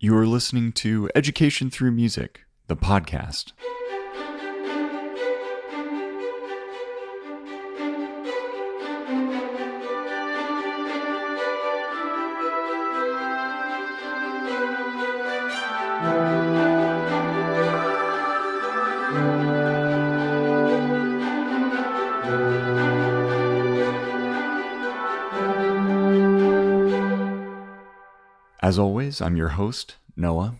You are listening to Education Through Music, the podcast. As always, I'm your host, Noah,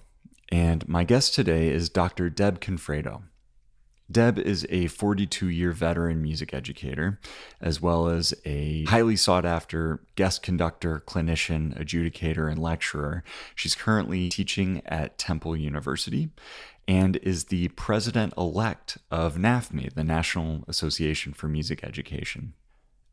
and my guest today is Dr. Deb Confredo. Deb is a 42-year veteran music educator, as well as a highly sought-after guest conductor, clinician, adjudicator, and lecturer. She's currently teaching at Temple University and is the president-elect of NAFME, the National Association for Music Education.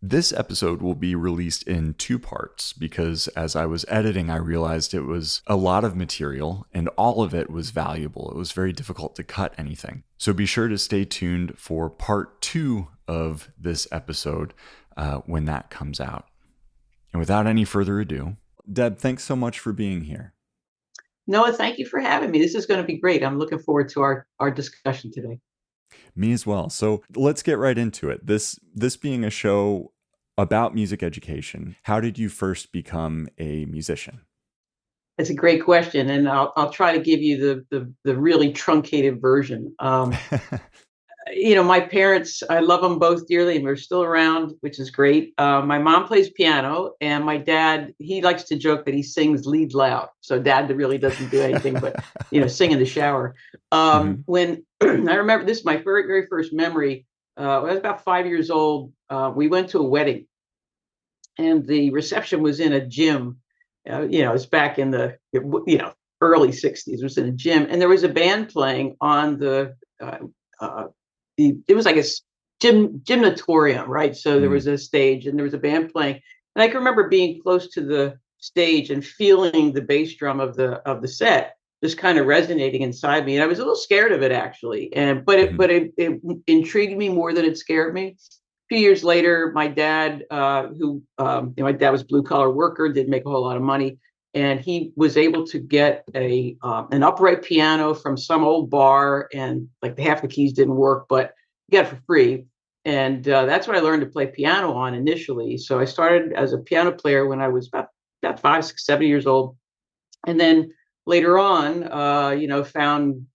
This episode will be released in two parts because as I was editing, I realized it was a lot of material and all of it was valuable. It was very difficult to cut anything. So be sure to stay tuned for part 2 of this episode when that comes out. And without any further ado, Deb, thanks so much for being here. Noah, thank you for having me. This is going to be great. I'm looking forward to our discussion today. Me as well. So let's get right into it. This being a show about music education, how did you first become a musician? It's a great question, and I'll try to give you the really truncated version. My parents, I love them both dearly, and we're still around, which is great. My mom plays piano, and my dad, he likes to joke that he sings lead loud. So dad really doesn't do anything but, sing in the shower. When I remember this, my very, very first memory, when I was about 5 years old, we went to a wedding, and the reception was in a gym. It's back in the, early 60s. It was in a gym, and there was a band playing on it was like a gymnatorium, right? So there was a stage and there was a band playing. And I can remember being close to the stage and feeling the bass drum of the set just kind of resonating inside me. And I was a little scared of it actually. But it intrigued me more than it scared me. A few years later, my dad, my dad was a blue collar worker, didn't make a whole lot of money. And he was able to get an upright piano from some old bar, and like half the keys didn't work, but he got it for free. And that's what I learned to play piano on initially. So I started as a piano player when I was about 5, 6, 7 years old, and then later on, found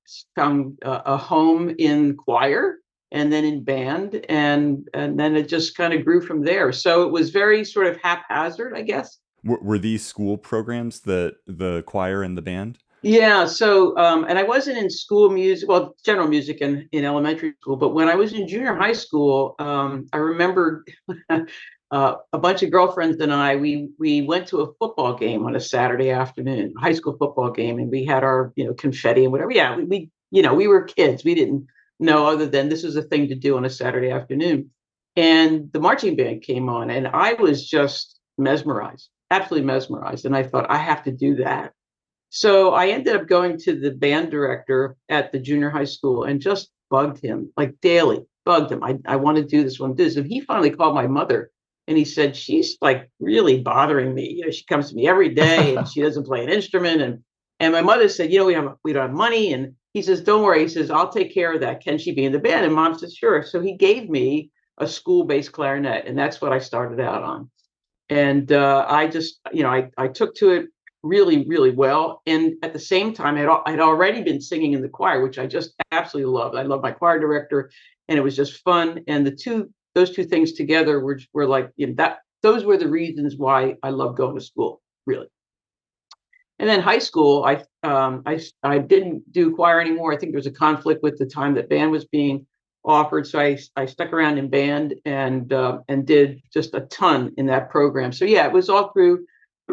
a home in choir, and then in band, and then it just kind of grew from there. So it was very sort of haphazard, I guess. Were these school programs, the choir and the band? Yeah. So, and I wasn't in school music, well, general music in elementary school, but when I was in junior high school, I remember a bunch of girlfriends and I, we went to a football game on a Saturday afternoon, a high school football game, and we had our, confetti and whatever. Yeah, we were kids. We didn't know other than this was a thing to do on a Saturday afternoon. And the marching band came on, and I was just mesmerized. Absolutely mesmerized. And I thought, I have to do that. So I ended up going to the band director at the junior high school and just bugged him, like daily, bugged him. I want to do this, want to do this. And he finally called my mother and he said, she's like really bothering me. She comes to me every day and she doesn't play an instrument. And my mother said, we don't have money. And he says, don't worry. He says, I'll take care of that. Can she be in the band? And mom says, sure. So he gave me a school-based clarinet, and that's what I started out on. And I just, I took to it really, really well. And at the same time, I'd already been singing in the choir, which I just absolutely loved. I love my choir director, and it was just fun. And those two things together were like, those were the reasons why I love going to school, really. And then high school, I didn't do choir anymore. I think there was a conflict with the time that band was being offered. So I stuck around in band and did just a ton in that program. So yeah, it was all through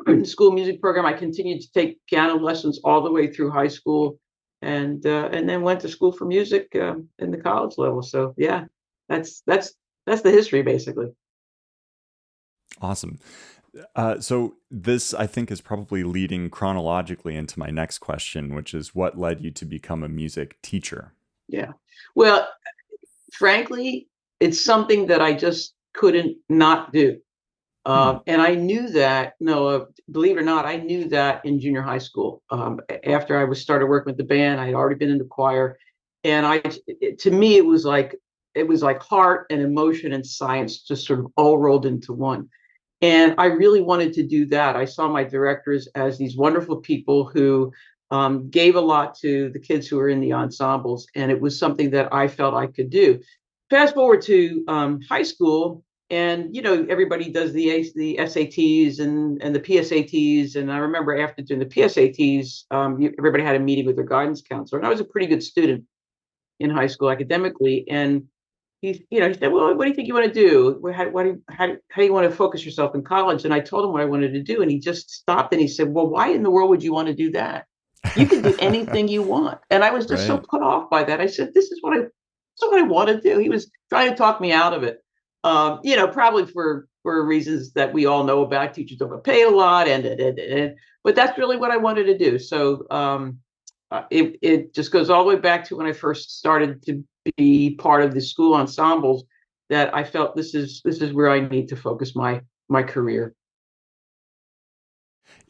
the school music program. I continued to take piano lessons all the way through high school, and then went to school for music in the college level. So yeah, that's the history basically. Awesome. So this, I think, is probably leading chronologically into my next question, which is what led you to become a music teacher? Yeah. Well, frankly, it's something that I just couldn't not do. Hmm. And I knew that, no, believe it or not, I knew that in junior high school. After I was started working with the band, I had already been in the choir. And to me, it was like heart and emotion and science just sort of all rolled into one. And I really wanted to do that. I saw my directors as these wonderful people who gave a lot to the kids who were in the ensembles. And it was something that I felt I could do. Fast forward to high school, and everybody does the SATs and the PSATs. And I remember after doing the PSATs, everybody had a meeting with their guidance counselor. And I was a pretty good student in high school academically. And he said, "Well, what do you think you want to do? How do you want to focus yourself in college?" And I told him what I wanted to do, and he just stopped and he said, "Well, why in the world would you want to do that? You can do anything you want." And I was just so Right. put off by that. I said, "This is what I want to do." He was trying to talk me out of it, probably for reasons that we all know about. Teachers don't get paid a lot, but that's really what I wanted to do. So it just goes all the way back to when I first started to be part of the school ensembles, that I felt this is where I need to focus my career.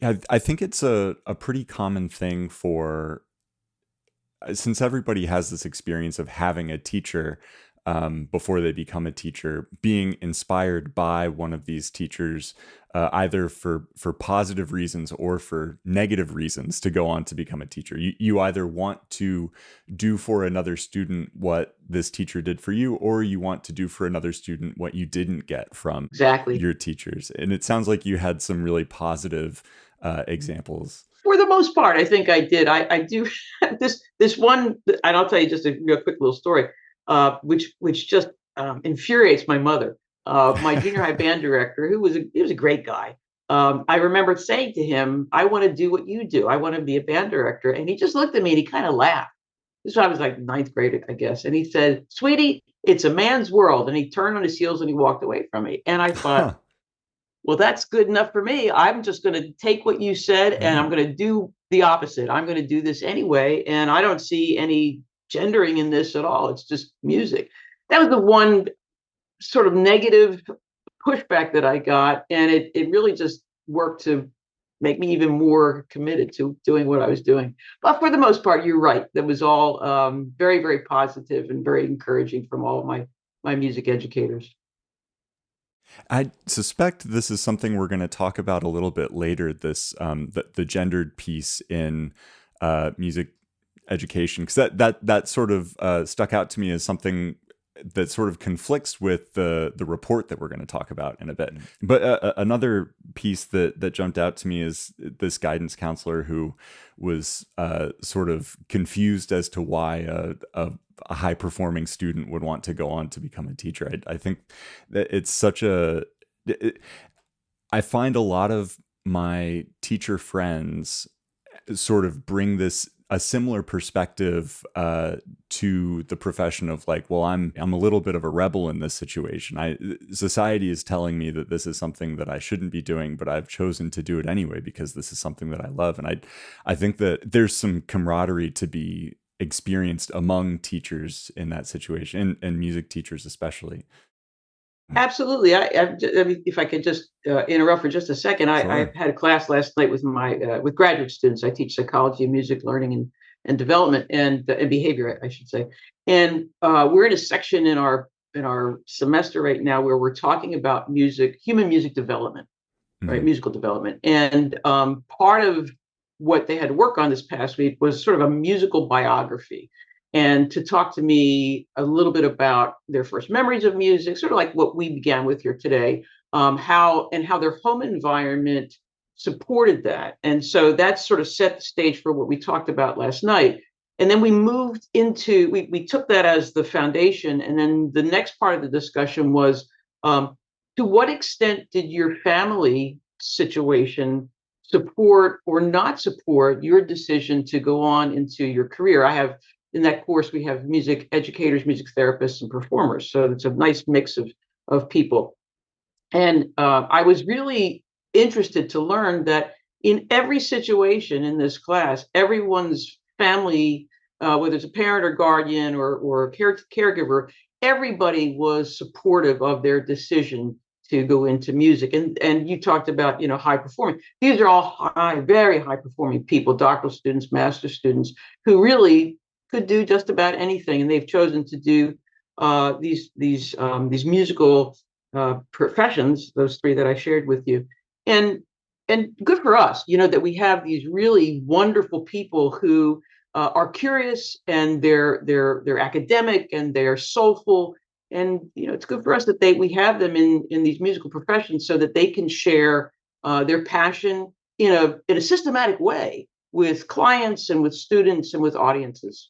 Yeah, I think it's a pretty common thing for since everybody has this experience of having a teacher before they become a teacher, being inspired by one of these teachers, either for positive reasons or for negative reasons to go on to become a teacher. You either want to do for another student what this teacher did for you, or you want to do for another student what you didn't get from Exactly. your teachers. And it sounds like you had some really positive examples. For the most part, I think I did. I do this one, and I'll tell you just a real quick little story, which just infuriates my mother. My junior high band director, he was a great guy. I remember saying to him, "I want to do what you do. I want to be a band director." And he just looked at me and he kind of laughed. This was I was like ninth grade, I guess. And he said, "Sweetie, it's a man's world." And he turned on his heels and he walked away from me. And I thought, Huh. well, that's good enough for me. I'm just going to take what you said and I'm Right. going to do the opposite. I'm going to do this anyway. And I don't see any gendering in this at all. It's just music. That was the one sort of negative pushback that I got. And it really just worked to make me even more committed to doing what I was doing. But for the most part, you're right. That was all very, very positive and very encouraging from all of my music educators. I suspect this is something we're going to talk about a little bit later. This the gendered piece in music education, because that sort of stuck out to me as something that sort of conflicts with the report that we're going to talk about in a bit. But another piece that jumped out to me is this guidance counselor who was sort of confused as to why a high performing student would want to go on to become a teacher. I think that it's such it, I find a lot of my teacher friends sort of bring this a similar perspective to the profession of like, well, I'm a little bit of a rebel in this situation. Society is telling me that this is something that I shouldn't be doing, but I've chosen to do it anyway because this is something that I love. And I think that there's some camaraderie to be experienced among teachers in that situation, and music teachers especially. Absolutely. I mean, if I could just interrupt for just a second, I Sure. had a class last night with my with graduate students. I teach psychology and music learning and development and behavior, I should say. And we're in a section in our semester right now where we're talking about music, human music development, right? Mhm. Musical development. And part of what they had to work on this past week was sort of a musical biography, and to talk to me a little bit about their first memories of music, sort of like what we began with here today, how their home environment supported that. And so that sort of set the stage for what we talked about last night. And then we moved into, we took that as the foundation. And then the next part of the discussion was um, to what extent did your family situation support or not support your decision to go on into your career? I have in that course, we have music educators, music therapists, and performers. So it's a nice mix of people. And I was really interested to learn that in every situation in this class, everyone's family, whether it's a parent or guardian or caregiver, everybody was supportive of their decision to go into music. And you talked about, high performing. These are all very high performing people, doctoral students, master students, who really could do just about anything, and they've chosen to do these musical professions, those three that I shared with you, and good for us, that we have these really wonderful people who are curious, and they're academic, and they're soulful, and it's good for us that we have them in these musical professions so that they can share their passion in a systematic way with clients and with students and with audiences.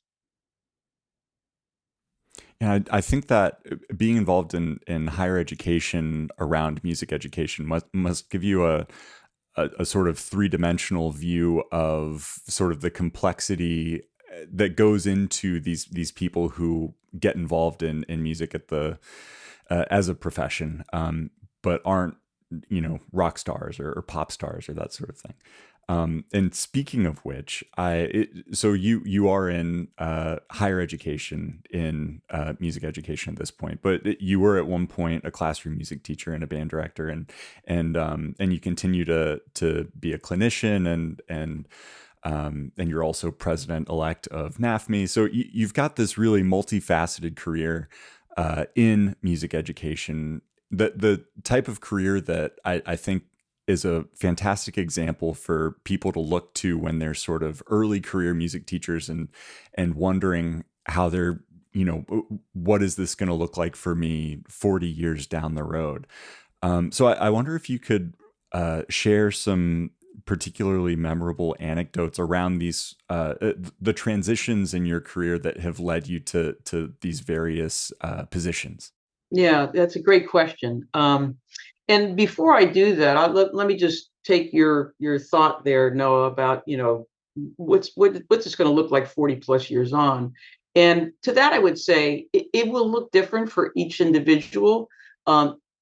And I think that being involved in higher education around music education must give you a sort of three-dimensional view of sort of the complexity that goes into these people who get involved in music at the as a profession, but aren't rock stars or pop stars or that sort of thing. And speaking of which, so you are in higher education in music education at this point, but you were at one point a classroom music teacher and a band director, and you continue to be a clinician, and you're also president-elect of NAFME. So you've got this really multifaceted career in music education. The type of career that I think is a fantastic example for people to look to when they're sort of early career music teachers and wondering how they're, what is this going to look like for me 40 years down the road? So I wonder if you could share some particularly memorable anecdotes around these the transitions in your career that have led you to these various positions. Yeah, that's a great question. And before I do that, let me just take your thought there, Noah, about what's this going to look like 40 plus years on. And to that, I would say it will look different for each individual.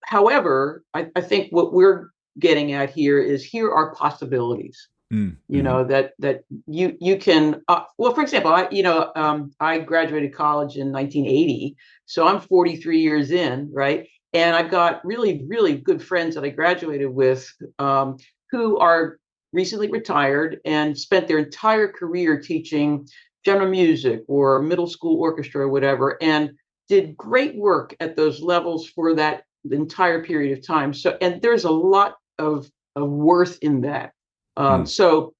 However, I think what we're getting at here are possibilities. Mm-hmm. That you can well, for example, I graduated college in 1980, so I'm 43 years in, right? And I've got really, really good friends that I graduated with, who are recently retired and spent their entire career teaching general music or middle school orchestra or whatever, and did great work at those levels for that entire period of time. So, and there's a lot of worth in that. So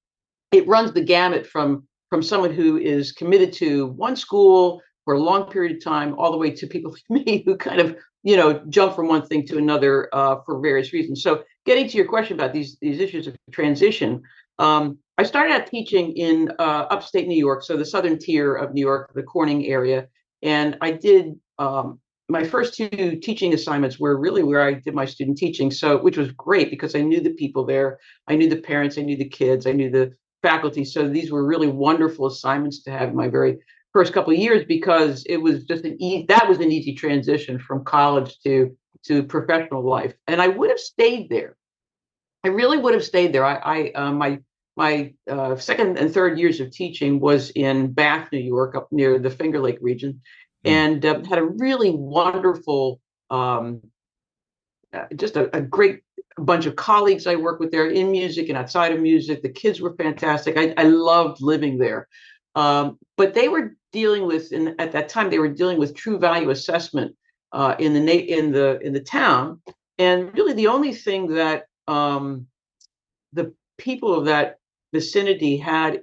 it runs the gamut from someone who is committed to one school for a long period of time, all the way to people like me who kind of jump from one thing to another for various reasons. So getting to your question about these issues of transition, I started out teaching in upstate New York, so the southern tier of New York, the Corning area, and I did my first two teaching assignments were really where I did my student teaching, so which was great because I knew the people there, I knew the parents, I knew the kids, I knew the faculty. So these were really wonderful assignments to have in my very first couple of years, because it was just that was an easy transition from college to professional life, and I would have stayed there. I really would have stayed there. My second and third years of teaching was in Bath, New York, up near the Finger Lake region, and had a really wonderful, just a great bunch of colleagues I worked with there in music and outside of music. The kids were fantastic. I loved living there. But they were dealing with, at that time, they were dealing with true value assessment in the town, and really the only thing that the people of that vicinity had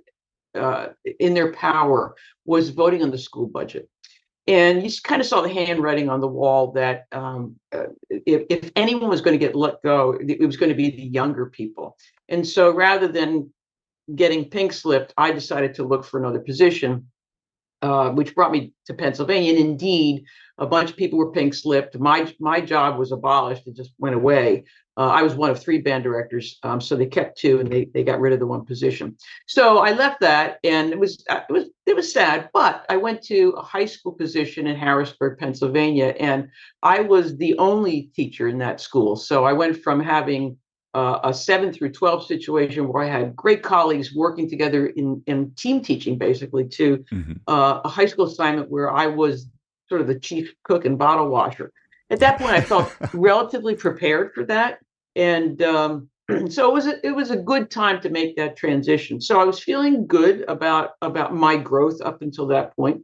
in their power was voting on the school budget. And you kind of saw the handwriting on the wall that if anyone was going to get let go, it was going to be the younger people. And so rather than getting pink slipped, I decided to look for another position, which brought me to Pennsylvania. And indeed, a bunch of people were pink slipped. My job was abolished; it just went away. I was one of three band directors, so they kept two, and they got rid of the one position. So I left that, and it was sad. But I went to a high school position in Harrisburg, Pennsylvania, and I was the only teacher in that school. So I went from having a 7 through 12 situation where I had great colleagues working together in team teaching, basically, to a high school assignment where I was sort of the chief cook and bottle washer. at that point, I felt relatively prepared for that. And so it was a good time to make that transition. So I was feeling good about my growth up until that point.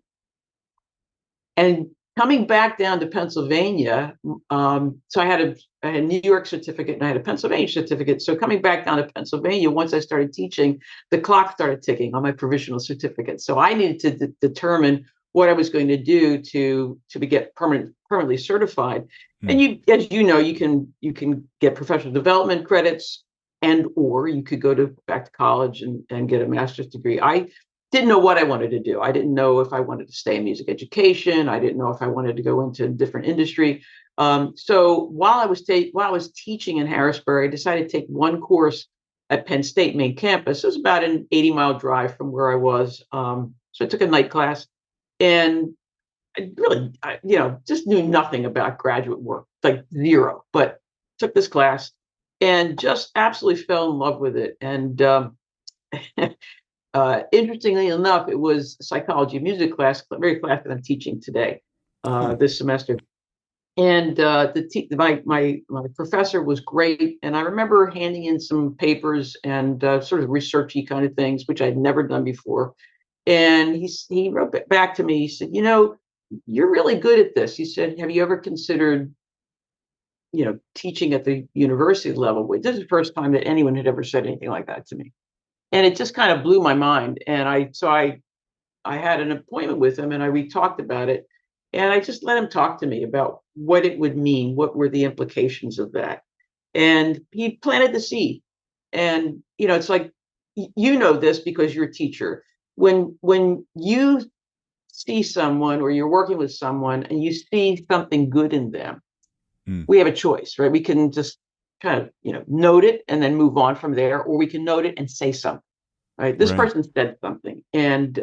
And coming back down to Pennsylvania, so I had a New York certificate and I had a Pennsylvania certificate. So coming back down to Pennsylvania, once I started teaching, the clock started ticking on my provisional certificate. So I needed to determine what I was going to do to get permanently certified. And as you know, you can get professional development credits, and or you could go back to college and get a master's degree. I didn't know what I wanted to do. I didn't know if I wanted to stay in music education. I didn't know if I wanted to go into a different industry. So while I was teaching in Harrisburg, I decided to take one course at Penn State main campus. It was about an 80-mile drive from where I was. So I took a night class, and I really, just knew nothing about graduate work, like zero. But took this class and just absolutely fell in love with it. And interestingly enough, it was a psychology of music class, the very class that I'm teaching today, this semester. And my professor was great, and I remember handing in some papers and sort of researchy kind of things, which I'd never done before. And he wrote back to me. He said, "You're really good at this." He said, "Have you ever considered, teaching at the university level?" This is the first time that anyone had ever said anything like that to me, and it just kind of blew my mind. And I had an appointment with him, and we talked about it, and I just let him talk to me about what it would mean, what were the implications of that, and he planted the seed. And it's like, this because you're a teacher. When you see someone or you're working with someone and you see something good in them, we have a choice, right? We can just kind of note it and then move on from there, or we can note it and say something. Right? This person said something, and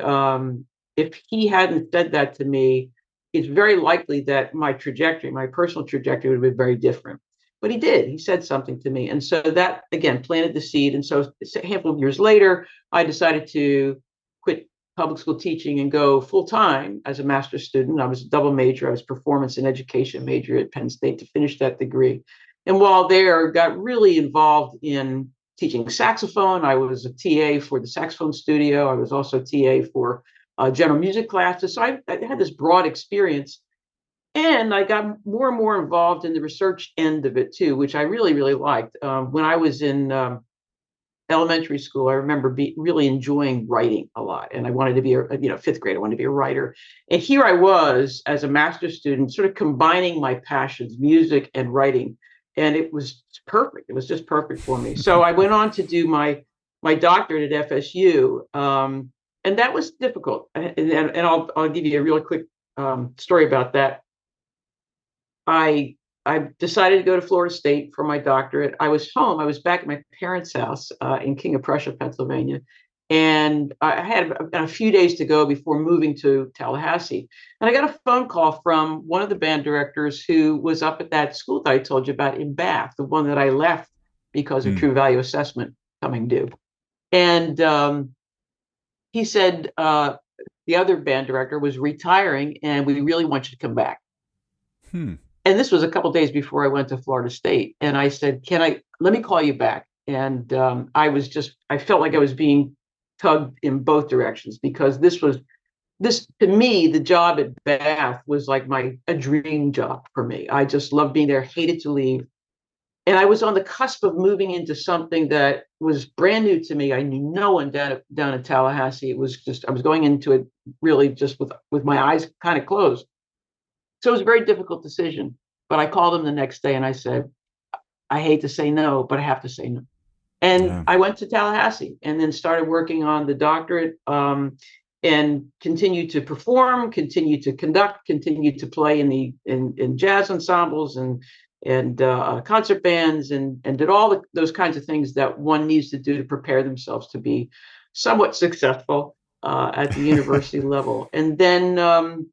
if he hadn't said that to me, it's very likely that my personal trajectory, would have been very different. But he did. He said something to me, and so that again planted the seed. And so a handful of years later, I decided to quit public school teaching and go full time as a master's student. I was a double major. I was performance and education major at Penn State to finish that degree. And while there, got really involved in teaching saxophone. I was a TA for the saxophone studio. I was also TA for general music classes. So I had this broad experience, and I got more and more involved in the research end of it too, which I really, really liked. When I was in elementary school, I remember really enjoying writing a lot, and I wanted to be fifth grade. I wanted to be a writer, and here I was as a master's student, sort of combining my passions, music and writing, and it was perfect. It was just perfect for me. So I went on to do my doctorate at FSU, and that was difficult. And I'll give you a really quick story about that. I decided to go to Florida State for my doctorate. I was home. I was back at my parents' house in King of Prussia, Pennsylvania. And I had a few days to go before moving to Tallahassee. And I got a phone call from one of the band directors who was up at that school that I told you about in Bath, the one that I left because of True Value Assessment coming due. And he said the other band director was retiring, and we really want you to come back. And this was a couple of days before I went to Florida State. And I said, let me call you back. And I felt like I was being tugged in both directions, because this to me, the job at Bath was like a dream job for me. I just loved being there, hated to leave. And I was on the cusp of moving into something that was brand new to me. I knew no one down in Tallahassee. I was going into it really just with my eyes kind of closed. So it was a very difficult decision. But I called him the next day and I said, I hate to say no, but I have to say no. And I went to Tallahassee and then started working on the doctorate, and continued to perform, continued to conduct, continued to play in jazz ensembles and concert bands, and did all those kinds of things that one needs to do to prepare themselves to be somewhat successful at the university level. And then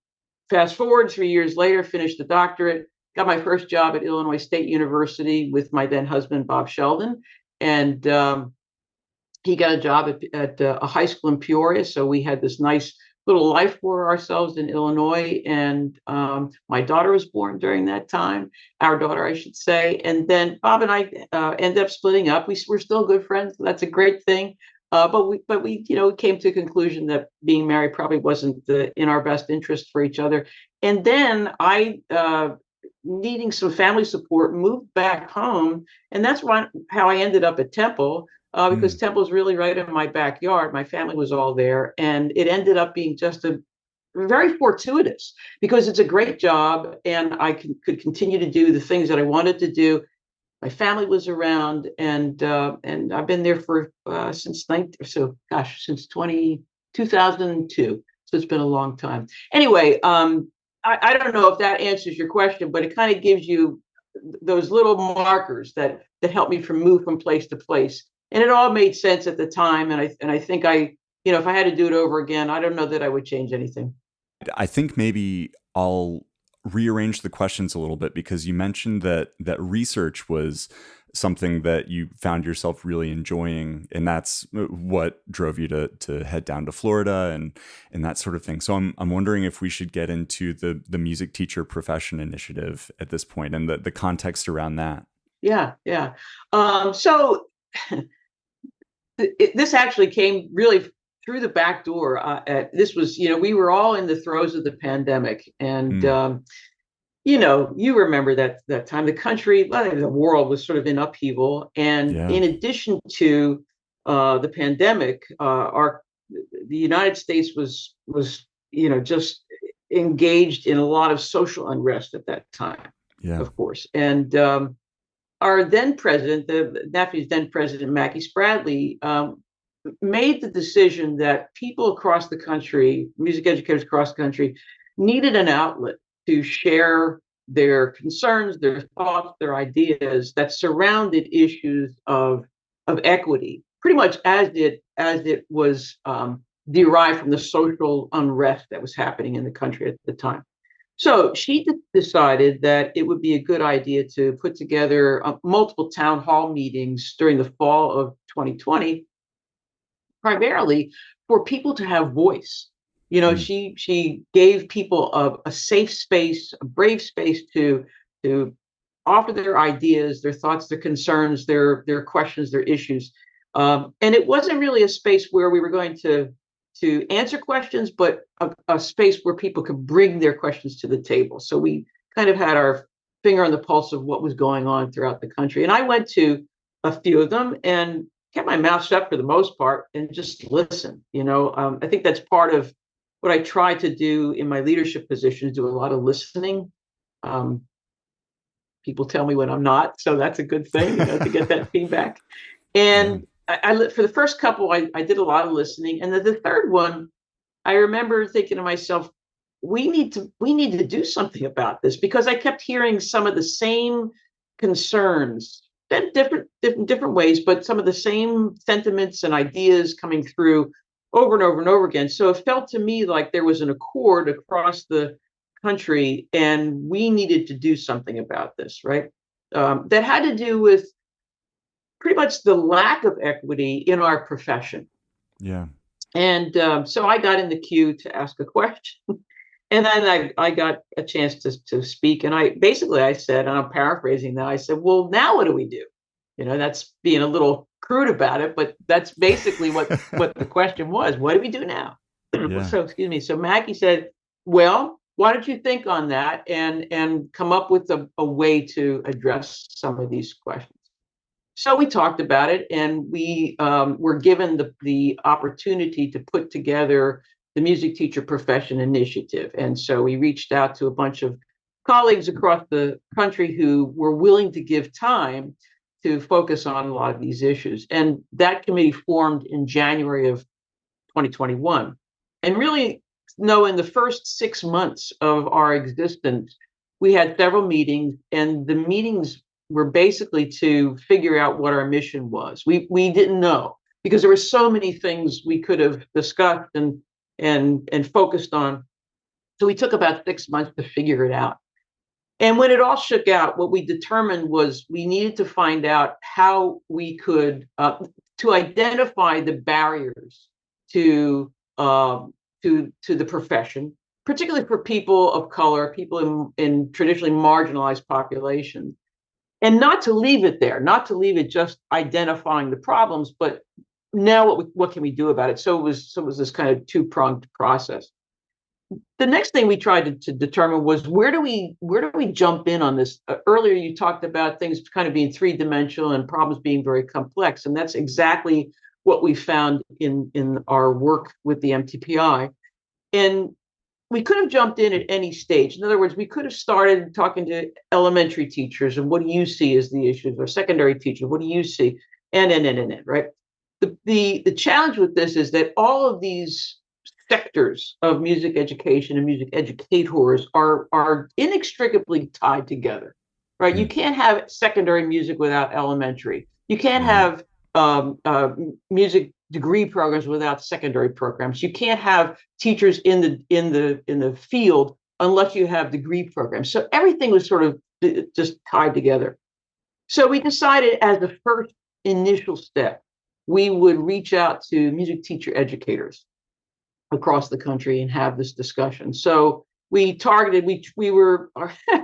fast forward 3 years later, finished the doctorate, got my first job at Illinois State University with my then husband, Bob Sheldon. And he got a job at a high school in Peoria. So we had this nice little life for ourselves in Illinois. And my daughter was born during that time, our daughter, I should say. And then Bob and I ended up splitting up. We're still good friends. So that's a great thing. But we came to a conclusion that being married probably wasn't in our best interest for each other. And then I, needing some family support, moved back home, and that's how I ended up at Temple. Because Mm. Temple's really right in my backyard. My family was all there, and it ended up being just a very fortuitous because it's a great job, and I could continue to do the things that I wanted to do. My family was around, and I've been there for since 2002. So it's been a long time. Anyway, I don't know if that answers your question, but it kind of gives you those little markers that help me move from place to place. And it all made sense at the time. And I think if I had to do it over again, I don't know that I would change anything. I think maybe I'll rearrange the questions a little bit because you mentioned that research was something that you found yourself really enjoying, and that's what drove you to head down to Florida and that sort of thing. So I'm wondering if we should get into the music teacher profession initiative at this point and the context around that. Yeah, yeah. So this actually came really through the back door. This was, we were all in the throes of the pandemic, and Mm, you remember that time the country, well, the world was sort of in upheaval, and yeah. in addition to the pandemic, the United States was just engaged in a lot of social unrest at that time, Yeah. of course, and our then president, the nephew's then president, Mackie Spradley, made the decision that people across the country, music educators across the country, needed an outlet to share their concerns, their thoughts, their ideas that surrounded issues of equity, pretty much as it was derived from the social unrest that was happening in the country at the time. So she decided that it would be a good idea to put together multiple town hall meetings during the fall of 2020, primarily for people to have voice. Mm, She gave people a safe space, a brave space to offer their ideas, their thoughts, their concerns, their questions, their issues. And it wasn't really a space where we were going to answer questions, but a space where people could bring their questions to the table. So we kind of had our finger on the pulse of what was going on throughout the country. And I went to a few of them and kept my mouth shut for the most part and just listen. I think that's part of what I try to do in my leadership positions, do a lot of listening. Um, People tell me when I'm not, so that's a good thing, to get that feedback. yeah. And for the first couple, I did a lot of listening, and then the third one, I remember thinking to myself, we need to do something about this, because I kept hearing some of the same concerns, in different ways, but some of the same sentiments and ideas coming through over and over and over again. So it felt to me like there was an accord across the country, and we needed to do something about this, right? That had to do with pretty much the lack of equity in our profession. Yeah. And so I got in the queue to ask a question. And then I got a chance to speak. And I said, and I'm paraphrasing now, I said, well, now what do we do? That's being a little crude about it, but that's basically what the question was. What do we do now? Yeah. So, excuse me. So Mackie said, well, why don't you think on that and come up with a way to address some of these questions? So we talked about it, and we were given the opportunity to put together the Music Teacher Profession Initiative. And so we reached out to a bunch of colleagues across the country who were willing to give time to focus on a lot of these issues. And that committee formed in January of 2021. And really, no, in the first 6 months of our existence, we had several meetings, and the meetings were basically to figure out what our mission was. We didn't know, because there were so many things we could have discussed and focused on. So we took about 6 months to figure it out. And when it all shook out, what we determined was we needed to find out how we could to identify the barriers to to the profession, particularly for people of color, people in traditionally marginalized populations, and not to leave it there, not to leave it just identifying the problems, but now what can we do about it? So it was this kind of two-pronged process. The next thing we tried to determine was where do we jump in on this? Earlier, you talked about things kind of being three-dimensional and problems being very complex, and that's exactly what we found in our work with the MTPI. And we could have jumped in at any stage. In other words, we could have started talking to elementary teachers and what do you see as the issues, or secondary teachers, what do you see, and right? The challenge with this is that all of these sectors of music education and music educators are inextricably tied together, right? You can't have secondary music without elementary. You can't have music degree programs without secondary programs. You can't have teachers in the field unless you have degree programs. So everything was sort of just tied together. So we decided as the first initial step, we would reach out to music teacher educators across the country and have this discussion. So we targeted, we were,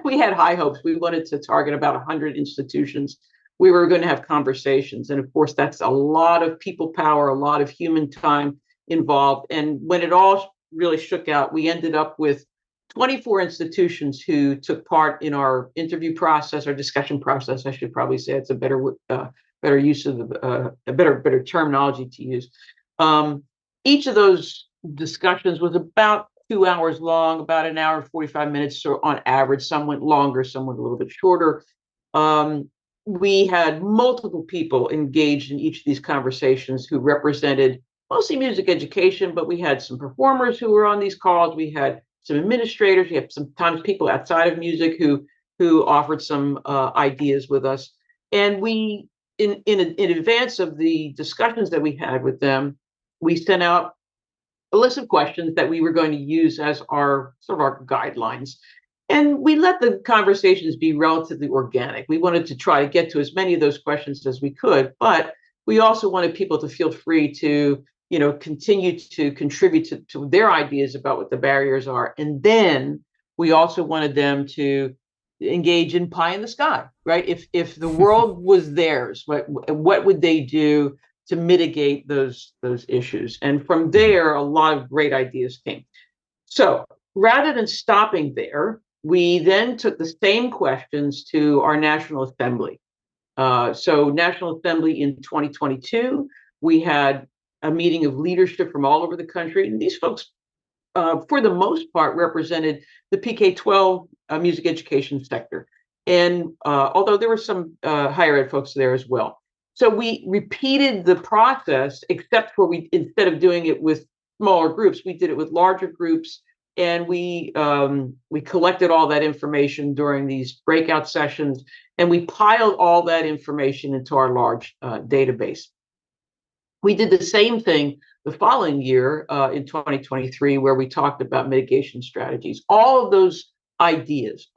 we had high hopes. We wanted to target about 100 institutions. We were going to have conversations. And of course, that's a lot of people power, a lot of human time involved. And when it all really shook out, we ended up with 24 institutions who took part in our interview process, our discussion process. I should probably say it's a better use of a better terminology to use. Each of those discussions was about 2 hours long, about an hour and 45 minutes so on average. Some went longer, some went a little bit shorter. We had multiple people engaged in each of these conversations who represented mostly music education, but we had some performers who were on these calls. We had some administrators. We had sometimes people outside of music who offered some ideas with us. And we, in advance of the discussions that we had with them, we sent out a list of questions that we were going to use as our sort of our guidelines. And we let the conversations be relatively organic. We wanted to try to get to as many of those questions as we could, but we also wanted people to feel free to, continue to contribute to their ideas about what the barriers are. And then we also wanted them to engage in pie in the sky, right? If the world was theirs, what would they do to mitigate those issues? And from there, a lot of great ideas came. So rather than stopping there, we then took the same questions to our National Assembly. So National Assembly in 2022, we had a meeting of leadership from all over the country. And these folks, for the most part, represented the PK-12 music education sector. And although there were some higher ed folks there as well. So we repeated the process, except for instead of doing it with smaller groups, we did it with larger groups. And we collected all that information during these breakout sessions, and we piled all that information into our large database. We did the same thing the following year in 2023, where we talked about mitigation strategies. All of those ideas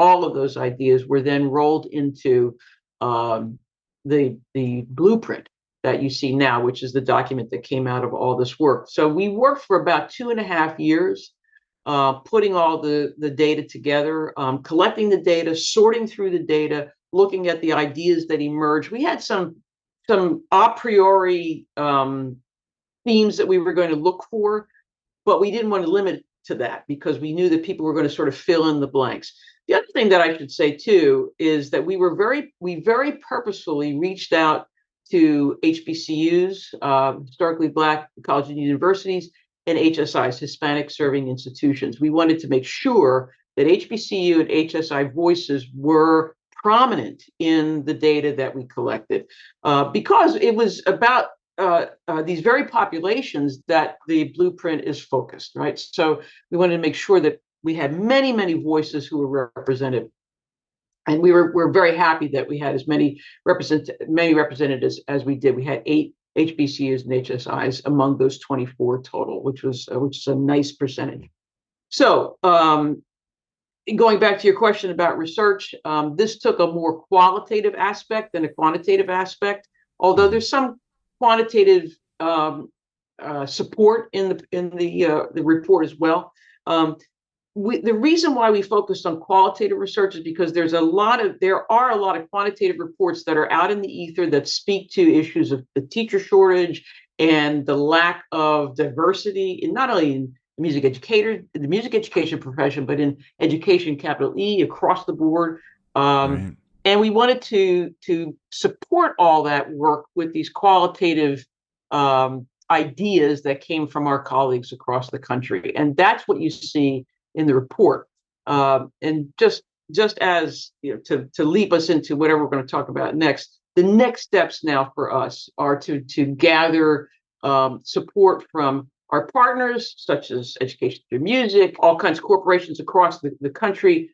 were then rolled into the blueprint that you see now, which is the document that came out of all this work. So we worked for about 2.5 years. Putting all the data together, collecting the data, sorting through the data, looking at the ideas that emerged. We had some a priori themes that we were going to look for, but we didn't want to limit it to that because we knew that people were going to sort of fill in the blanks. The other thing that I should say too is that we very purposefully reached out to HBCUs, historically Black colleges and universities, and HSIs, Hispanic Serving Institutions. We wanted to make sure that HBCU and HSI voices were prominent in the data that we collected, because it was about these very populations that the blueprint is focused, right? So we wanted to make sure that we had many, many voices who were represented. And we're very happy that we had as many representatives as we did. We had 8 HBCUs and HSIs among those 24 total, which is a nice percentage. So going back to your question about research, this took a more qualitative aspect than a quantitative aspect, although there's some quantitative support in the report as well. The reason why we focused on qualitative research is because there are a lot of quantitative reports that are out in the ether that speak to issues of the teacher shortage and the lack of diversity in not only in the music education profession, but in education, capital E, across the board. Right. And we wanted to support all that work with these qualitative ideas that came from our colleagues across the country, and that's what you see in the report. And just as to leap us into whatever we're going to talk about next, the next steps now for us are to gather support from our partners, such as Education Through Music, all kinds of corporations across the country,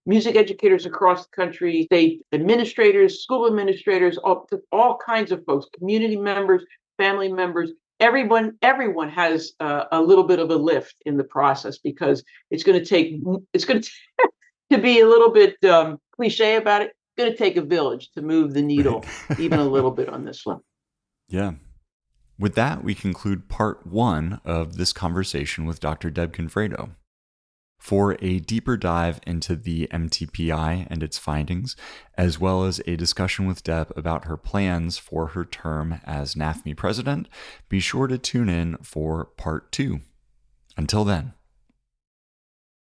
music educators across the country, state administrators, school administrators, all kinds of folks, community members, family members. Everyone has a little bit of a lift in the process, because it's going to to be a little bit cliche about it. It's going to take a village to move the needle even a little bit on this one. Yeah. With that, we conclude part 1 of this conversation with Dr. Deb Confredo. For a deeper dive into the MTPI and its findings, as well as a discussion with Deb about her plans for her term as NAFME president, be sure to tune in for part 2. Until then.